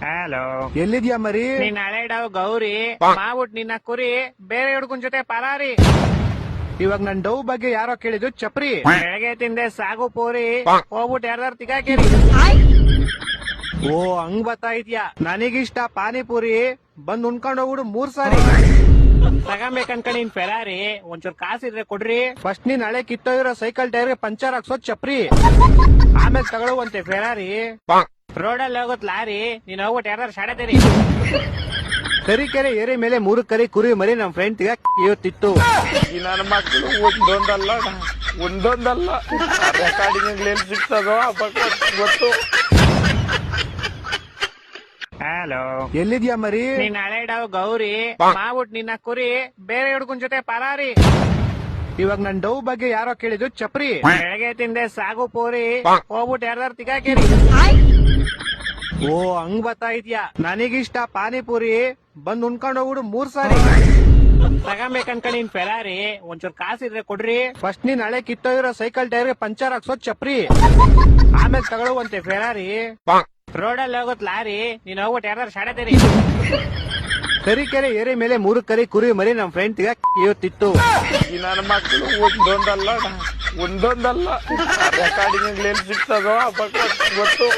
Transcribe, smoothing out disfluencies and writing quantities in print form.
Hello, ಎಲ್ಲಿದ್ಯಾ ಮರಿ? ನೀನ್ ಹಳೆ ಡವ್ ಗೌರಿ ಮಾಡ್ಬಿಟ್ ನಿನ್ನ ಕುರಿ ಬೇರೆ ಹುಡ್ಕನ್ ಜೊತೆ ಪರಾರಿ. ಇವಾಗ ನನ್ ಡವ್ ಬಗ್ಗೆ ಯಾರೋ ಕೇಳಿದ್ರು ಚಪ್ರಿ. ಬೆಳಗ್ಗೆ ತಿಂದೆ ಸಾಗು ಪೋರಿ ಹೋಗ್ಬಿಟ್ಟು ಯಾರ್ದಾರು ತಿಗಾಕೇರಿ. ಓ ಹಂಗ್ ಬರ್ತಾ ಇದ್ಯಾ? ನನಗಿಷ್ಟ ಪಾನಿಪುರಿ, ಬಂದ್ ಉಣ್ಕೊಂಡ್ ಹೋಗ್ಬಿಡು 3 ಸಾರಿ. ತಗೊಂಬೇಕನ್ಕಣಿನ್ ಫೆರಾರಿ, ಒಂಚೂರ್ ಕಾಸಿದ್ರೆ ಕೊಡ್ರಿ. ಫಸ್ಟ್ ನೀನ್ ಹಳೆ ಕಿತ್ತೋಗಿರೋ ಸೈಕಲ್ ಟೈರ್ಗೆ ಪಂಚರ್ ಹಾಕ್ಸೋದ್ ಚಪ್ರಿ, ಆಮೇಲೆ ತಗೊಳ್ಳುವಂತೆ ಫೆರಾರಿ. ರೋಡಲ್ಲಿ ಹೋಗುತ್ ಲಾರಿ, ನೀನ್ ಹೋಗ್ಬಿಟ್ಟು ಯಾರ್ದಾರು ಶಾಡೆದೇರಿ. ತರೀಕೆರೆ ಏರಿ ಮೇಲೆ 3 ಕರಿ ಕುರಿ ಮರಿ ನಮ್ ಫ್ರೆಂಡ್ ಇವತ್ತಿತ್ತು. ಈ ನನ್ನ ಮಕ್ಕಳು ಒಂದೊಂದಲ್ಲ ರೆಕಾರ್ಡಿಂಗ್ ಏನ್ ಸಿಗ್ತದೋ ಗೊತ್ತು. ಹಲೋ, ಎಲ್ಲಿದ್ಯಾ ಮರಿ? ನೀನ್ ಹಳೆ ಡವ್ ಗೌರಿ ಮಾಡ್ಬಿಟ್ ನಿನ್ನ ಕುರಿ ಬೇರೆ ಹುಡ್ಕನ್ ಜೊತೆ ಪರಾರಿ. ಇವಾಗ ನನ್ ಡವ್ ಬಗ್ಗೆ ಯಾರೋ ಕೇಳಿದ್ರು ಚಪ್ರಿ. ಬೆಳಗ್ಗೆ ತಿಂದೆ ಸಾಗು ಪೋರಿ ಹೋಗ್ಬಿಟ್ಟು ಯಾರ್ದಾರು ತಿಗಾಕೇರಿ. ಓ ಹಂಗ್ ಬರ್ತಾ ಇದ್ಯಾ? ನನಗಿಷ್ಟ ಪಾನಿಪುರಿ, ಬಂದ್ ಉಣ್ಕೊಂಡ್ ಹೋಗ್ಬಿಡು 3 ಸಾರಿ. ತಗೊಂಬೇಕನ್ಕಣಿನ್ ಫೆರಾರಿ, ಒಂಚೂರ್ ಕಾಸಿದ್ರೆ ಕೊಡ್ರಿ. ಫಸ್ಟ್ ನೀನ್ ಹಳೆ ಕಿತ್ತೋಗಿರೋ ಸೈಕಲ್ ಟೈರ್ಗೆ ಪಂಚರ್ ಹಾಕ್ಸೋದ್ ಚಪ್ರಿ, ಆಮೇಲೆ ತಗೊಳ್ಳುವಂತೆ ಫೆರಾರಿ. ರೋಡಲ್ಲಿ ಹೋಗುತ್ ಲಾರಿ, ನೀನ್ ಹೋಗ್ಬಿಟ್ಟು ಯಾರ್ದಾರು ಶಾಡೆದೇರಿ. ತರೀಕೆರೆ ಏರಿ ಮೇಲೆ 3 ಕರಿ ಕುರಿ ಮರಿ ನಮ್ ಫ್ರೆಂಡ್ ಇವತ್ತಿತ್ತು. ಈ ನನ್ನ ಮಕ್ಕಳು ಒಂದೊಂದಲ್ಲ ರೆಕಾರ್ಡಿಂಗ್ ಏನ್ ಸಿಗ್ತದೋ ಗೊತ್ತು.